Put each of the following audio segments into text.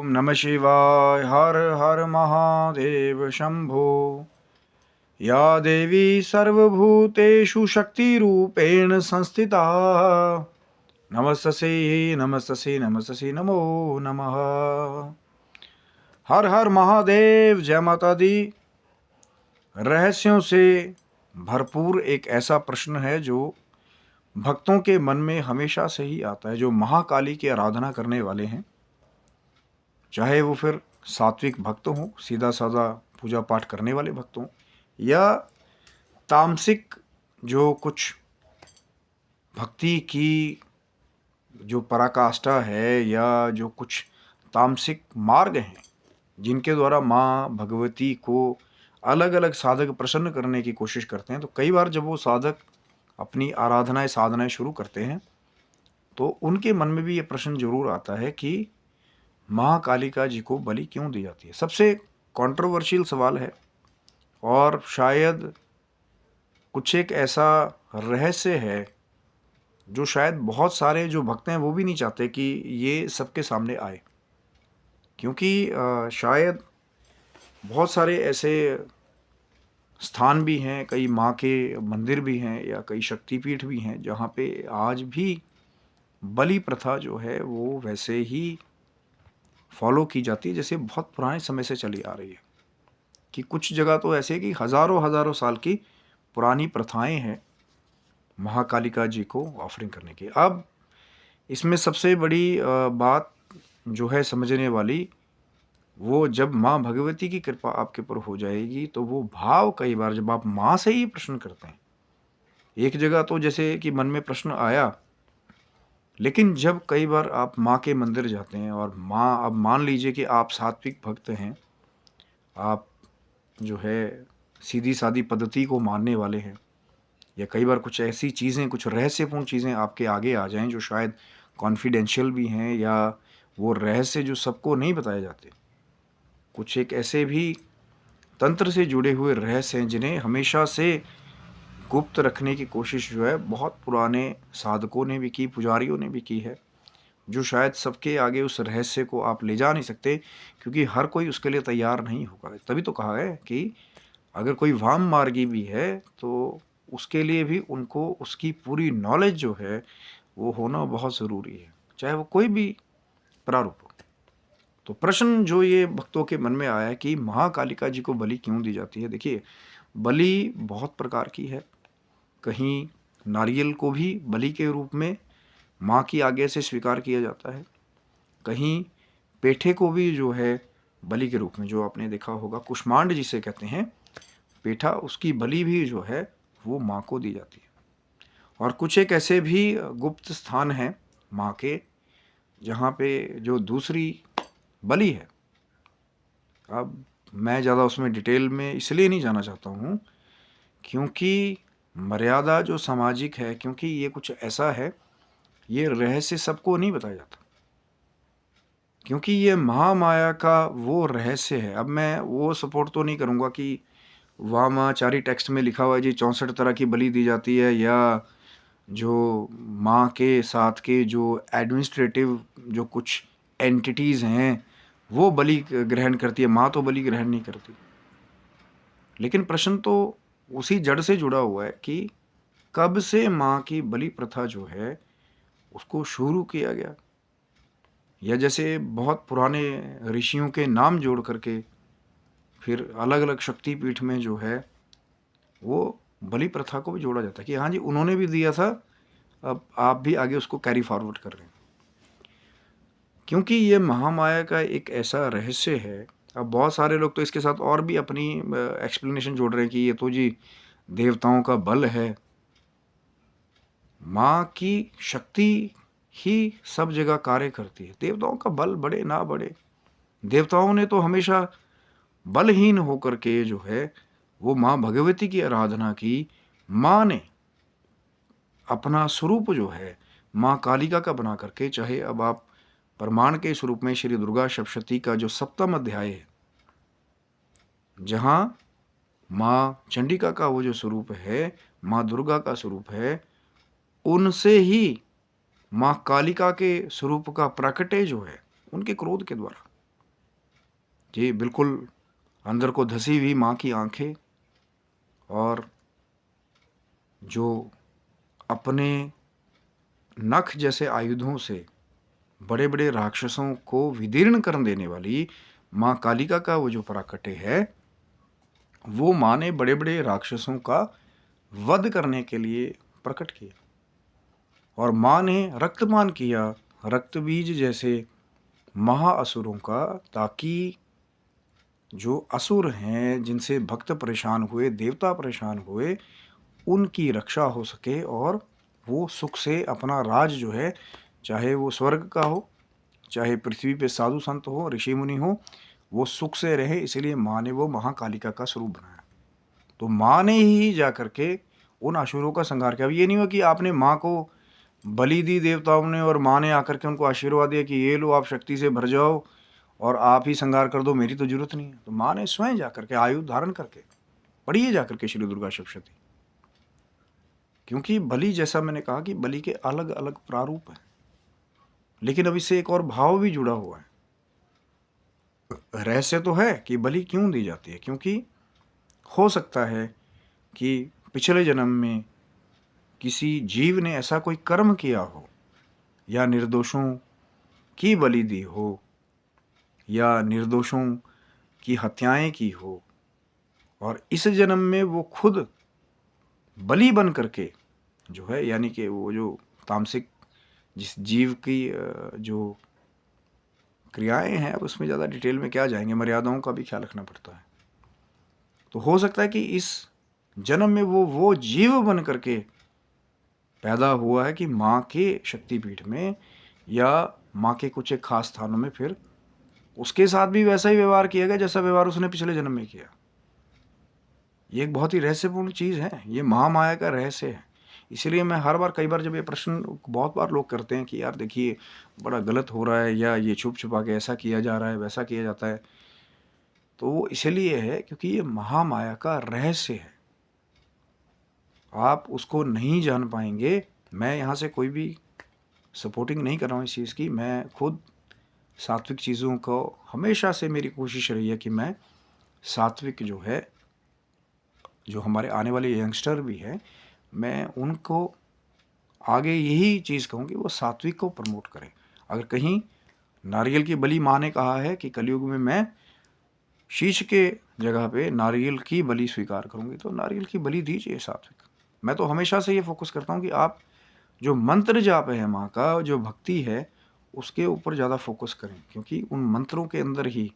ओम नमः शिवाय। हर हर महादेव शंभो। या देवी सर्वभूतेषु शक्तिरूपेण संस्थिता। नमस्तस्यै नमस्तस्यै नमस्तस्यै नमो नमः। हर हर महादेव। जय माता दी। रहस्यों से भरपूर एक ऐसा प्रश्न है जो भक्तों के मन में हमेशा से ही आता है। जो महाकाली की आराधना करने वाले हैं, चाहे वो फिर सात्विक भक्त हों, सीधा साधा पूजा पाठ करने वाले भक्त हों, या तामसिक जो कुछ भक्ति की जो पराकाष्ठा है, या जो कुछ तामसिक मार्ग हैं जिनके द्वारा माँ भगवती को अलग अलग साधक प्रसन्न करने की कोशिश करते हैं। तो कई बार जब वो साधक अपनी आराधनाएं साधनाएं शुरू करते हैं तो उनके मन में भी ये प्रश्न जरूर आता है कि महाकालिका जी को बलि क्यों दी जाती है। सबसे कंट्रोवर्शियल सवाल है, और शायद कुछ एक ऐसा रहस्य है जो शायद बहुत सारे जो भक्त हैं वो भी नहीं चाहते कि ये सबके सामने आए, क्योंकि शायद बहुत सारे ऐसे स्थान भी हैं, कई माँ के मंदिर भी हैं, या कई शक्तिपीठ भी हैं जहाँ पे आज भी बलि प्रथा जो है वो वैसे ही फॉलो की जाती है जैसे बहुत पुराने समय से चली आ रही है। कि कुछ जगह तो ऐसे कि हज़ारों हज़ारों साल की पुरानी प्रथाएं हैं महाकालिका जी को ऑफरिंग करने की। अब इसमें सबसे बड़ी बात जो है समझने वाली, वो जब माँ भगवती की कृपा आपके ऊपर हो जाएगी तो वो भाव कई बार जब आप माँ से ही प्रश्न करते हैं, एक जगह तो जैसे कि मन में प्रश्न आया, लेकिन जब कई बार आप माँ के मंदिर जाते हैं और माँ, अब मान लीजिए कि आप सात्विक भक्त हैं, आप जो है सीधी सादी पद्धति को मानने वाले हैं, या कई बार कुछ ऐसी चीज़ें, कुछ रहस्यपूर्ण चीज़ें आपके आगे आ जाएं जो शायद कॉन्फिडेंशियल भी हैं, या वो रहस्य जो सबको नहीं बताए जाते। कुछ एक ऐसे भी तंत्र से जुड़े हुए रहस्य हैं जिन्हें हमेशा से गुप्त रखने की कोशिश जो है बहुत पुराने साधकों ने भी की, पुजारियों ने भी की है, जो शायद सबके आगे उस रहस्य को आप ले जा नहीं सकते, क्योंकि हर कोई उसके लिए तैयार नहीं होगा। तभी तो कहा है कि अगर कोई वाम मार्गी भी है तो उसके लिए भी उनको उसकी पूरी नॉलेज जो है वो होना बहुत ज़रूरी है, चाहे वो कोई भी प्रारूप हो। तो प्रश्न जो ये भक्तों के मन में आया है कि महाकालिका जी को बलि क्यों दी जाती है। देखिए, बलि बहुत प्रकार की है। कहीं नारियल को भी बलि के रूप में माँ की आज्ञा से स्वीकार किया जाता है, कहीं पेठे को भी जो है बलि के रूप में, जो आपने देखा होगा कुष्मांड जिसे कहते हैं पेठा, उसकी बलि भी जो है वो माँ को दी जाती है। और कुछ एक ऐसे भी गुप्त स्थान हैं माँ के जहाँ पे जो दूसरी बलि है। अब मैं ज़्यादा उसमें डिटेल में इसलिए नहीं जाना चाहता हूँ क्योंकि मर्यादा जो सामाजिक है, क्योंकि ये कुछ ऐसा है, ये रहस्य सबको नहीं बताया जाता, क्योंकि ये महामाया का वो रहस्य है। अब मैं वो सपोर्ट तो नहीं करूँगा कि वामाचारी टेक्स्ट में लिखा हुआ है जी 64 तरह की बलि दी जाती है, या जो माँ के साथ के जो एडमिनिस्ट्रेटिव जो कुछ एंटिटीज़ हैं वो बलि ग्रहण करती है, माँ तो बलि ग्रहण नहीं करती। लेकिन प्रश्न तो उसी जड़ से जुड़ा हुआ है कि कब से माँ की बलि प्रथा जो है उसको शुरू किया गया, या जैसे बहुत पुराने ऋषियों के नाम जोड़ करके फिर अलग अलग शक्तिपीठ में जो है वो बलि प्रथा को भी जोड़ा जाता है कि हाँ जी उन्होंने भी दिया था, अब आप भी आगे उसको कैरी फॉरवर्ड कर रहे हैं। क्योंकि ये महामाया का एक ऐसा रहस्य है। अब बहुत सारे लोग तो इसके साथ और भी अपनी एक्सप्लेनेशन जोड़ रहे हैं कि ये तो जी देवताओं का बल है। माँ की शक्ति ही सब जगह कार्य करती है, देवताओं का बल बढ़े ना बढ़े, देवताओं ने तो हमेशा बलहीन होकर के जो है वो माँ भगवती की आराधना की। माँ ने अपना स्वरूप जो है माँ कालिका का बना करके, चाहे अब आप प्रमाण के स्वरूप में श्री दुर्गा सप्तशती का जो 7वां अध्याय है, जहाँ माँ चंडिका का वो जो स्वरूप है, माँ दुर्गा का स्वरूप है, उनसे ही माँ कालिका के स्वरूप का प्रकटे जो है उनके क्रोध के द्वारा। कि बिल्कुल अंदर को धसी हुई माँ की आंखें, और जो अपने नख जैसे आयुधों से बड़े बड़े राक्षसों को विदीर्ण कर देने वाली माँ कालिका का वो जो प्राकट्य है, वो माँ ने बड़े बड़े राक्षसों का वध करने के लिए प्रकट किया। और माँ ने रक्तपान किया, रक्त बीज जैसे महाअसुरों का, ताकि जो असुर हैं, जिनसे भक्त परेशान हुए, देवता परेशान हुए, उनकी रक्षा हो सके और वो सुख से अपना राज जो है, चाहे वो स्वर्ग का हो, चाहे पृथ्वी पे साधु संत हो, ऋषि मुनि हो, वो सुख से रहे। इसलिए माँ ने वो महाकालिका का स्वरूप बनाया। तो माँ ने ही जा करके उन असुरों का संहार किया। अब ये नहीं हुआ कि आपने माँ को बलि दी देवताओं ने, और माँ ने आकर के उनको आशीर्वाद दिया कि ये लो आप शक्ति से भर जाओ और आप ही संहार कर दो, मेरी तो जरूरत नहीं है। तो माँ ने स्वयं जाकर के आयुध धारण करके, पढ़िए जाकर के श्री दुर्गा सप्तशती। क्योंकि बलि, जैसा मैंने कहा कि बलि के अलग अलग प्रारूप हैं, लेकिन अब इससे एक और भाव भी जुड़ा हुआ है। रहस्य तो है कि बलि क्यों दी जाती है, क्योंकि हो सकता है कि पिछले जन्म में किसी जीव ने ऐसा कोई कर्म किया हो, या निर्दोषों की बलि दी हो, या निर्दोषों की हत्याएं की हो, और इस जन्म में वो खुद बलि बन करके जो है, यानी कि वो जो तामसिक जिस जीव की जो क्रियाएं हैं, अब उसमें ज़्यादा डिटेल में क्या जाएंगे, मर्यादाओं का भी ख्याल रखना पड़ता है। तो हो सकता है कि इस जन्म में वो जीव बन करके पैदा हुआ है कि माँ के शक्तिपीठ में या माँ के कुछ एक खास स्थानों में फिर उसके साथ भी वैसा ही व्यवहार किया गया जैसा व्यवहार उसने पिछले जन्म में किया। ये एक बहुत ही रहस्यपूर्ण चीज़ है, ये महामाया का रहस्य है। इसीलिए मैं हर बार, कई बार जब ये प्रश्न बहुत बार लोग करते हैं कि यार देखिए बड़ा गलत हो रहा है, या ये छुप छुपा के ऐसा किया जा रहा है, वैसा किया जाता है, तो वो इसलिए है क्योंकि ये महामाया का रहस्य है। आप उसको नहीं जान पाएंगे। मैं यहाँ से कोई भी सपोर्टिंग नहीं कर रहा हूँ इस चीज़ की, मैं खुद सात्विक चीज़ों को हमेशा से मेरी कोशिश रही है कि मैं सात्विक जो है, जो हमारे आने वाले यंगस्टर भी हैं, मैं उनको आगे यही चीज़ कहूँ कि वो सात्विक को प्रमोट करें। अगर कहीं नारियल की बलि माँ ने कहा है कि कलयुग में मैं शीश के जगह पे नारियल की बलि स्वीकार करूँगी, तो नारियल की बलि दीजिए सात्विक। मैं तो हमेशा से ये फोकस करता हूँ कि आप जो मंत्र जाप है माँ का, जो भक्ति है, उसके ऊपर ज़्यादा फोकस करें, क्योंकि उन मंत्रों के अंदर ही,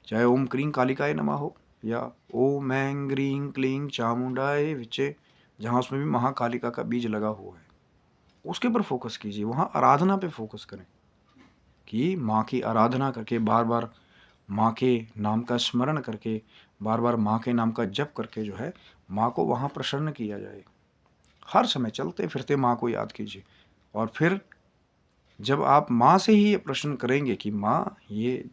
चाहे ओम क्रीं कालिकाय नमः हो, या ओम ऐं ग्रीं क्लीं चामुंडाय विचे, जहाँ उसमें भी महाकालिका का बीज लगा हुआ है, उसके ऊपर फोकस कीजिए। वहाँ आराधना पे फोकस करें कि माँ की आराधना करके, बार बार माँ के नाम का स्मरण करके, बार बार माँ के नाम का जप करके जो है, माँ को वहाँ प्रसन्न किया जाए। हर समय चलते फिरते माँ को याद कीजिए। और फिर जब आप माँ से ही ये प्रश्न करेंगे कि माँ, ये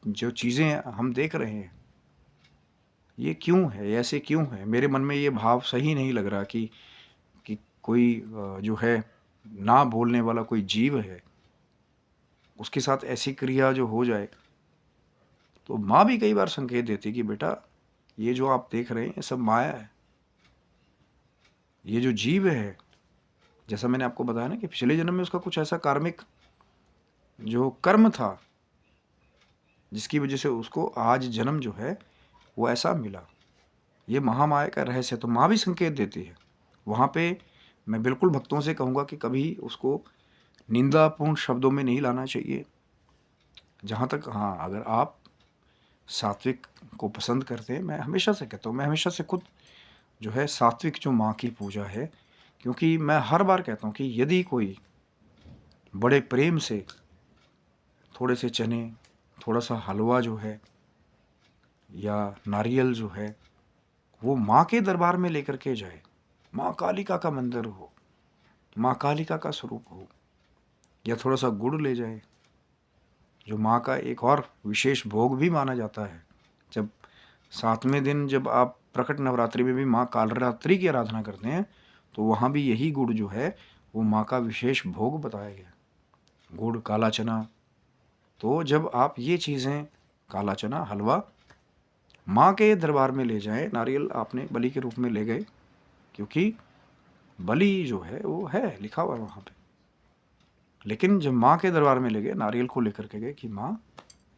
जो चीज़ें हम देख रहे हैं ये क्यों है, ऐसे क्यों है, मेरे मन में ये भाव सही नहीं लग रहा कि कोई जो है ना बोलने वाला कोई जीव है, उसके साथ ऐसी क्रिया जो हो जाए, तो माँ भी कई बार संकेत देती कि बेटा ये जो आप देख रहे हैं ये सब माया है। ये जो जीव है, जैसा मैंने आपको बताया ना कि पिछले जन्म में उसका कुछ ऐसा कार्मिक जो कर्म था जिसकी वजह से उसको आज जन्म जो है वो ऐसा मिला। ये महामाया का रहस्य, तो माँ भी संकेत देती है। वहाँ पे मैं बिल्कुल भक्तों से कहूँगा कि कभी उसको निंदापूर्ण शब्दों में नहीं लाना चाहिए। जहाँ तक, हाँ, अगर आप सात्विक को पसंद करते हैं, मैं हमेशा से कहता हूँ, मैं हमेशा से खुद जो है सात्विक जो माँ की पूजा है, क्योंकि मैं हर बार कहता हूँ कि यदि कोई बड़े प्रेम से थोड़े से चने, थोड़ा सा हलवा जो है, या नारियल जो है, वो माँ के दरबार में लेकर के जाए, माँ कालिका का मंदिर हो, माँ कालिका का स्वरूप हो, या थोड़ा सा गुड़ ले जाए, जो माँ का एक और विशेष भोग भी माना जाता है। जब 7वें दिन जब आप प्रकट नवरात्रि में भी माँ कालरात्रि की आराधना करते हैं, तो वहाँ भी यही गुड़ जो है वो माँ का विशेष भोग बताया गया, गुड़, काला चना। तो जब आप ये चीज़ें काला चना हलवा माँ के दरबार में ले जाएं। नारियल आपने बलि के रूप में ले गए, क्योंकि बलि जो है वो है लिखा हुआ है वहाँ पे। लेकिन जब माँ के दरबार में ले गए, नारियल को लेकर के गए कि माँ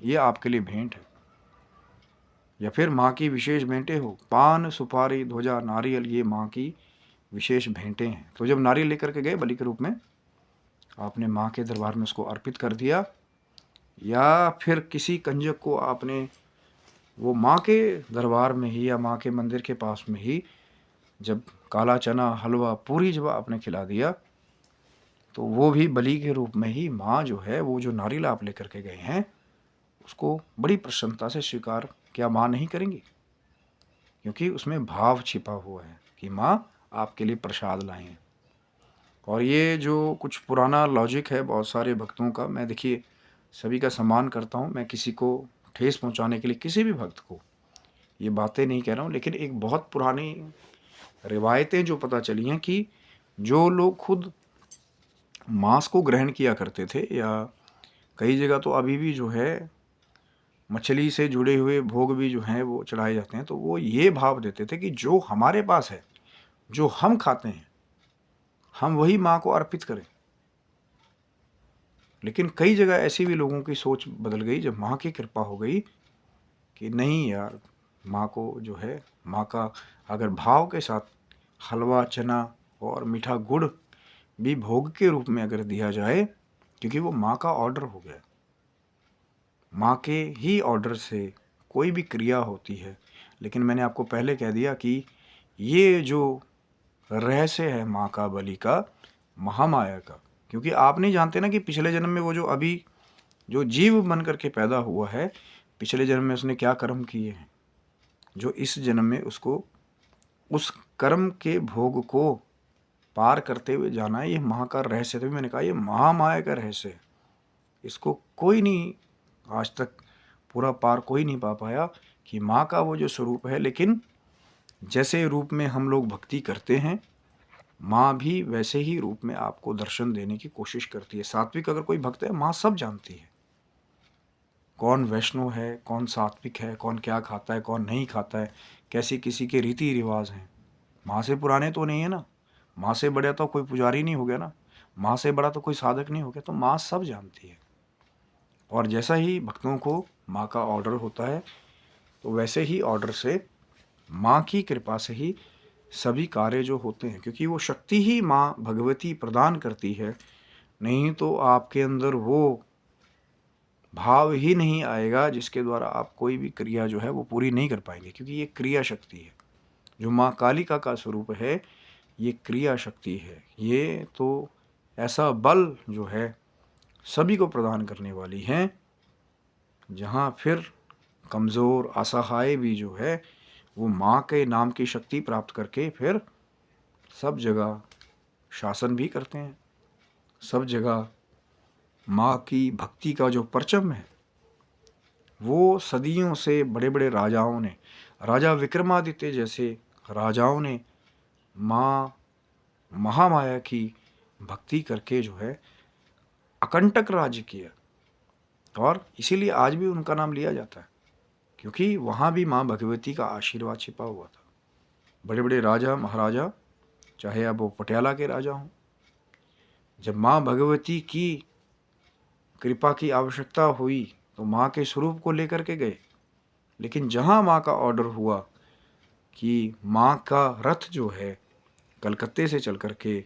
ये आपके लिए भेंट है, या फिर माँ की विशेष भेंटें हो, पान सुपारी ध्वजा नारियल, ये माँ की विशेष भेंटें हैं। तो जब नारियल लेकर के गए बलि के रूप में, आपने माँ के दरबार में उसको अर्पित कर दिया, या फिर किसी कंजक को आपने वो माँ के दरबार में ही या माँ के मंदिर के पास में ही जब काला चना हलवा पूरी जब आपने खिला दिया, तो वो भी बलि के रूप में ही माँ जो है वो जो नारियल आप लेकर के गए हैं उसको बड़ी प्रसन्नता से स्वीकार क्या माँ नहीं करेंगी, क्योंकि उसमें भाव छिपा हुआ है कि माँ आपके लिए प्रसाद लाए हैं। और ये जो कुछ पुराना लॉजिक है बहुत सारे भक्तों का, मैं देखिए सभी का सम्मान करता हूँ, मैं किसी को ठेस पहुँचाने के लिए किसी भी भक्त को ये बातें नहीं कह रहा हूँ, लेकिन एक बहुत पुरानी रिवायतें जो पता चली हैं कि जो लोग खुद मांस को ग्रहण किया करते थे, या कई जगह तो अभी भी जो है मछली से जुड़े हुए भोग भी जो हैं वो चढ़ाए जाते हैं, तो वो ये भाव देते थे कि जो हमारे पास है, जो हम खाते हैं, हम वही माँ को अर्पित करें। लेकिन कई जगह ऐसी भी लोगों की सोच बदल गई जब माँ की कृपा हो गई कि नहीं यार, माँ को जो है माँ का अगर भाव के साथ हलवा चना और मीठा गुड़ भी भोग के रूप में अगर दिया जाए, क्योंकि वो माँ का ऑर्डर हो गया, माँ के ही ऑर्डर से कोई भी क्रिया होती है। लेकिन मैंने आपको पहले कह दिया कि ये जो रहस्य है माँ का, बलि का, महामाया का, क्योंकि आप नहीं जानते ना कि पिछले जन्म में वो जो अभी जो जीव बन करके पैदा हुआ है, पिछले जन्म में उसने क्या कर्म किए हैं, जो इस जन्म में उसको उस कर्म के भोग को पार करते हुए जाना है। ये माँ का रहस्य, तभी मैंने कहा ये महामाया का रहस्य है। इसको कोई नहीं आज तक पूरा पार कोई नहीं पा पाया कि माँ का वो जो स्वरूप है। लेकिन जैसे रूप में हम लोग भक्ति करते हैं, माँ भी वैसे ही रूप में आपको दर्शन देने की कोशिश करती है। सात्विक अगर कोई भक्त है, माँ सब जानती है, कौन वैष्णव है, कौन सात्विक है, कौन क्या खाता है, कौन नहीं खाता है, कैसे किसी के रीति रिवाज हैं। माँ से पुराने तो नहीं है ना, माँ से बड़ा तो कोई पुजारी नहीं हो गया ना, माँ से बड़ा तो कोई साधक नहीं हो गया। तो माँ सब जानती है। और जैसा ही भक्तों को माँ का ऑर्डर होता है, तो वैसे ही ऑर्डर से माँ की कृपा से ही सभी कार्य जो होते हैं, क्योंकि वो शक्ति ही माँ भगवती प्रदान करती है। नहीं तो आपके अंदर वो भाव ही नहीं आएगा जिसके द्वारा आप कोई भी क्रिया जो है वो पूरी नहीं कर पाएंगे, क्योंकि ये क्रिया शक्ति है। जो माँ कालिका का स्वरूप है ये क्रिया शक्ति है। ये तो ऐसा बल जो है सभी को प्रदान करने वाली है, जहाँ फिर कमज़ोर असहाय भी जो है वो माँ के नाम की शक्ति प्राप्त करके फिर सब जगह शासन भी करते हैं। सब जगह माँ की भक्ति का जो परचम है वो सदियों से बड़े बड़े राजाओं ने, राजा विक्रमादित्य जैसे राजाओं ने माँ महामाया की भक्ति करके जो है अकंटक राज्य किया। और इसीलिए आज भी उनका नाम लिया जाता है, क्योंकि वहाँ भी माँ भगवती का आशीर्वाद छिपा हुआ था। बड़े बड़े राजा महाराजा, चाहे अब वो पटियाला के राजा हों, जब माँ भगवती की कृपा की आवश्यकता हुई तो माँ के स्वरूप को लेकर के गए। लेकिन जहाँ माँ का ऑर्डर हुआ कि माँ का रथ जो है कलकत्ते से चल कर के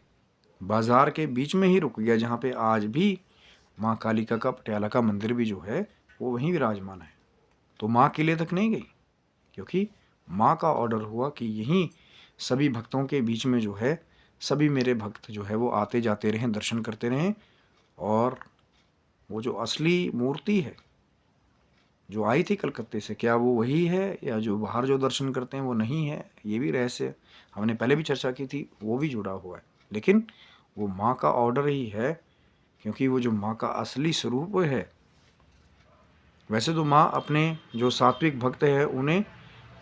बाज़ार के बीच में ही रुक गया, जहाँ पे आज भी माँ कालिका का पटियाला का मंदिर भी जो है वो वहीं विराजमान है, तो माँ किले तक नहीं गई, क्योंकि माँ का ऑर्डर हुआ कि यहीं सभी भक्तों के बीच में जो है सभी मेरे भक्त जो है वो आते जाते रहें, दर्शन करते रहें। और वो जो असली मूर्ति है जो आई थी कलकत्ते से, क्या वो वही है या जो बाहर जो दर्शन करते हैं वो नहीं है, ये भी रहस्य हमने पहले भी चर्चा की थी, वो भी जुड़ा हुआ है। लेकिन वो माँ का ऑर्डर ही है, क्योंकि वो जो माँ का असली स्वरूप है। वैसे तो माँ अपने जो सात्विक भक्त है उन्हें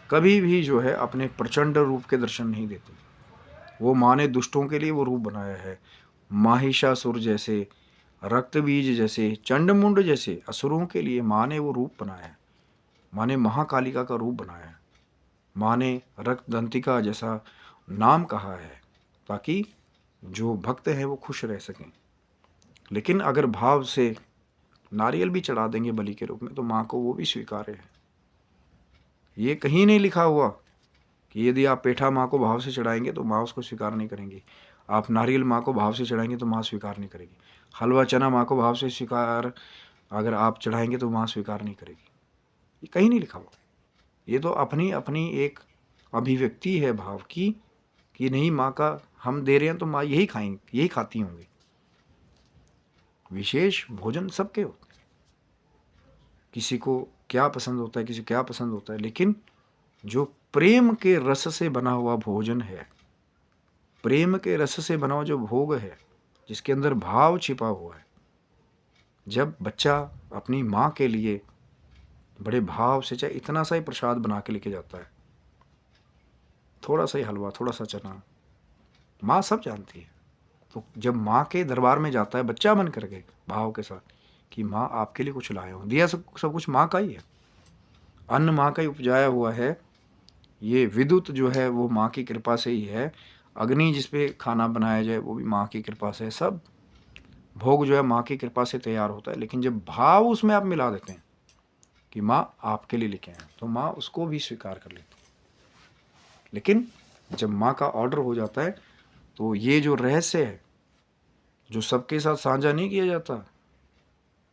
कभी भी जो है अपने प्रचंड रूप के दर्शन नहीं देती। वो माँ ने दुष्टों के लिए वो रूप बनाया है, माहिषासुर जैसे, रक्त बीज जैसे, चंडमुंड जैसे असुरों के लिए माँ ने वो रूप बनाया है। माँ ने महाकालिका का रूप बनाया है, माँ ने रक्तदंतिका जैसा नाम कहा है ताकि जो भक्त हैं वो खुश रह सकें। लेकिन अगर भाव से नारियल भी चढ़ा देंगे बलि के रूप में तो माँ को वो भी स्वीकार्य है। ये कहीं नहीं लिखा हुआ कि यदि आप पेठा माँ को भाव से चढ़ाएंगे तो माँ उसको स्वीकार नहीं करेंगी, आप नारियल माँ को भाव से चढ़ाएंगे तो माँ स्वीकार नहीं करेगी, हलवा चना माँ को भाव से स्वीकार अगर आप चढ़ाएंगे तो माँ स्वीकार नहीं करेगी। ये कहीं नहीं लिखा हुआ। ये तो अपनी अपनी एक अभिव्यक्ति है भाव की कि नहीं, माँ का हम दे रहे हैं तो माँ यही खाएंगे, यही खाती होंगी। विशेष भोजन सबके होते हैं, किसी को क्या पसंद होता है, किसी को क्या पसंद होता है, लेकिन जो प्रेम के रस से बना हुआ भोजन है, प्रेम के रस से बना हुआ जो भोग है, जिसके अंदर भाव छिपा हुआ है, जब बच्चा अपनी माँ के लिए बड़े भाव से चाहे इतना सा ही प्रसाद बना के लेके जाता है, थोड़ा सा ही हलवा, थोड़ा सा चना, माँ सब जानती है, तो जब माँ के दरबार में जाता है बच्चा बन करके भाव के साथ कि माँ आपके लिए कुछ लाए हो, दिया सब कुछ माँ का ही है, अन्न माँ का ही उपजाया हुआ है, ये विद्युत जो है वो माँ की कृपा से ही है, अग्नि जिस पे खाना बनाया जाए वो भी माँ की कृपा से, सब भोग जो है माँ की कृपा से तैयार होता है। लेकिन जब भाव उसमें आप मिला देते हैं कि माँ आपके लिए लेके आए तो माँ उसको भी स्वीकार कर लेती है। लेकिन जब माँ का ऑर्डर हो जाता है तो ये जो रहस्य है जो सबके साथ साझा नहीं किया जाता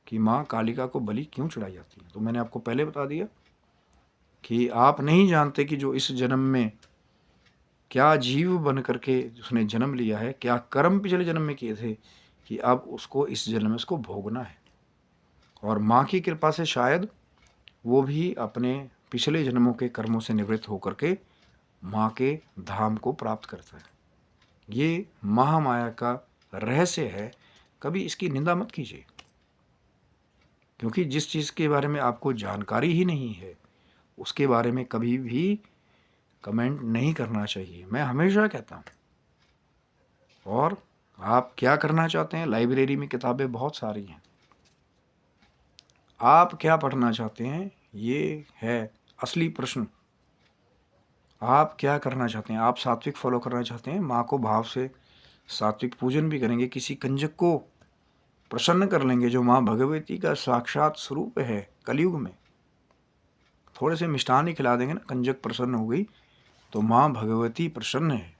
कि माँ कालिका को बलि क्यों चढ़ाई जाती है, तो मैंने आपको पहले बता दिया कि आप नहीं जानते कि जो इस जन्म में क्या जीव बन करके उसने जन्म लिया है, क्या कर्म पिछले जन्म में किए थे कि अब उसको इस जन्म में उसको भोगना है। और माँ की कृपा से शायद वो भी अपने पिछले जन्मों के कर्मों से निवृत्त होकर के माँ के धाम को प्राप्त करता है। ये महामाया का रहस्य है, कभी इसकी निंदा मत कीजिए, क्योंकि जिस चीज़ के बारे में आपको जानकारी ही नहीं है उसके बारे में कभी भी कमेंट नहीं करना चाहिए, मैं हमेशा कहता हूँ। और आप क्या करना चाहते हैं, लाइब्रेरी में किताबें बहुत सारी हैं, आप क्या पढ़ना चाहते हैं ये है असली प्रश्न। आप क्या करना चाहते हैं, आप सात्विक फॉलो करना चाहते हैं, माँ को भाव से सात्विक पूजन भी करेंगे, किसी कंजक को प्रसन्न कर लेंगे जो माँ भगवती का साक्षात स्वरूप है कलयुग में, थोड़े से मिष्ठान ही खिला देंगे ना, कंजक प्रसन्न हो गई तो माँ भगवती प्रसन्न है।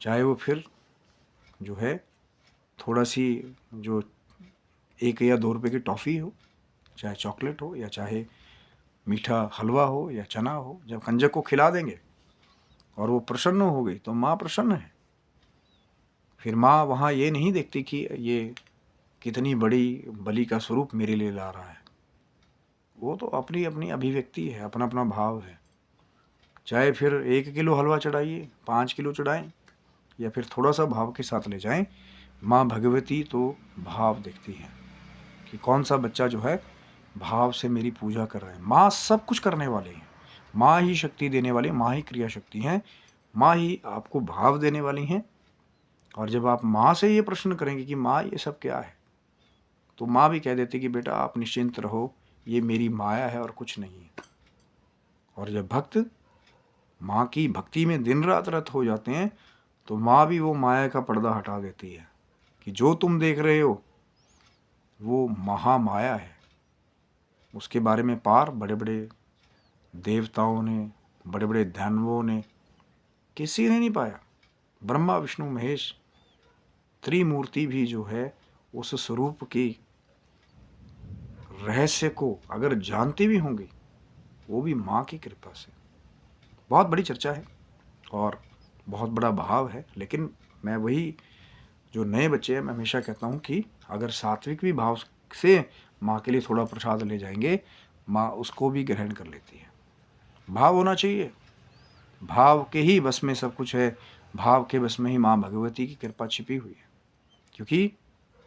चाहे वो फिर जो है थोड़ा सी जो 1 या 2 रुपए की टॉफ़ी हो, चाहे चॉकलेट हो, या चाहे मीठा हलवा हो या चना हो, जब कंजक को खिला देंगे और वो प्रसन्न हो गई तो माँ प्रसन्न है। फिर माँ वहाँ ये नहीं देखती कि ये कितनी बड़ी बलि का स्वरूप मेरे लिए ला रहा है, वो तो अपनी अपनी अभिव्यक्ति है, अपना अपना भाव है। चाहे फिर 1 किलो हलवा चढ़ाइए, 5 किलो चढ़ाएं, या फिर थोड़ा सा भाव के साथ ले जाएं, माँ भगवती तो भाव देखती है कि कौन सा बच्चा जो है भाव से मेरी पूजा कर रहा है। माँ सब कुछ करने वाली है, माँ ही शक्ति देने वाली, माँ ही क्रिया शक्ति हैं, माँ ही आपको भाव देने वाली हैं। और जब आप माँ से ये प्रश्न करेंगे कि माँ ये सब क्या है, तो माँ भी कह देती कि बेटा आप निश्चिंत रहो, ये मेरी माया है और कुछ नहीं है। और जब भक्त माँ की भक्ति में दिन रात रत हो जाते हैं तो माँ भी वो माया का पर्दा हटा देती है कि जो तुम देख रहे हो वो महामाया है। उसके बारे में पार बड़े बड़े देवताओं ने, बड़े बड़े ध्यानवों ने, किसी ने नहीं पाया। ब्रह्मा विष्णु महेश त्रिमूर्ति भी जो है उस स्वरूप की रहस्य को अगर जानते भी होंगे वो भी माँ की कृपा से। बहुत बड़ी चर्चा है और बहुत बड़ा भाव है, लेकिन मैं वही जो नए बच्चे हैं मैं हमेशा कहता हूँ कि अगर सात्विक भी भाव से माँ के लिए थोड़ा प्रसाद ले जाएंगे, माँ उसको भी ग्रहण कर लेती है। भाव होना चाहिए, भाव के ही बस में सब कुछ है, भाव के बस में ही माँ भगवती की कृपा छिपी हुई है। क्योंकि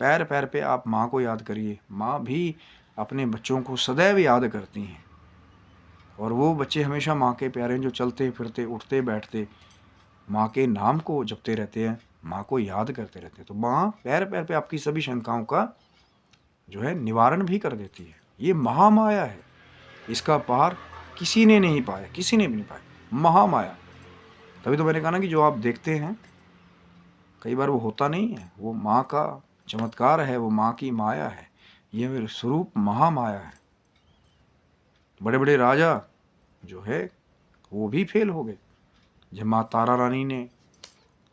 पैर पैर पे आप माँ को याद करिए, माँ भी अपने बच्चों को सदैव याद करती हैं, और वो बच्चे हमेशा माँ के प्यारे हैं जो चलते फिरते उठते बैठते माँ के नाम को जपते रहते हैं, माँ को याद करते रहते हैं। तो माँ पैर पैर पे आपकी सभी शंकाओं का जो है निवारण भी कर देती है। ये महामाया है, इसका पार किसी ने नहीं पाया, किसी ने भी नहीं पाया। महामाया, तभी तो मैंने कहा ना कि जो आप देखते हैं कई बार वो होता नहीं है, वो माँ का चमत्कार है, वो माँ की माया है, ये मेरे स्वरूप महामाया है। बड़े बड़े राजा जो है वो भी फेल हो गए जब माँ तारा रानी ने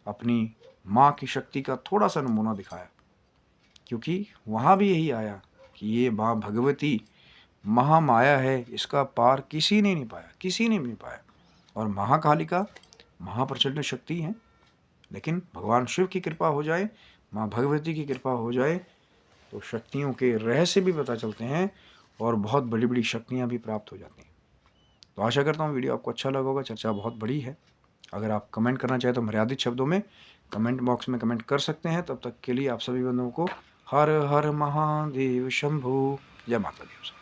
अपनी माँ की शक्ति का थोड़ा सा नमूना दिखाया, क्योंकि वहाँ भी यही आया कि ये माँ भगवती महामाया है, इसका पार किसी ने नहीं पाया, किसी ने भी नहीं पाया। और महाकालिका महाप्रचंड शक्ति है, लेकिन भगवान शिव की कृपा हो जाए, माँ भगवती की कृपा हो जाए तो शक्तियों के रहस्य भी पता चलते हैं और बहुत बड़ी बड़ी शक्तियाँ भी प्राप्त हो जाती हैं। तो आशा करता हूँ वीडियो आपको अच्छा लगा होगा। चर्चा बहुत बड़ी है, अगर आप कमेंट करना चाहें तो मर्यादित शब्दों में कमेंट बॉक्स में कमेंट कर सकते हैं। तब तक के लिए आप सभी बंधुओं को हर हर महादेव शंभु, जय माता दी।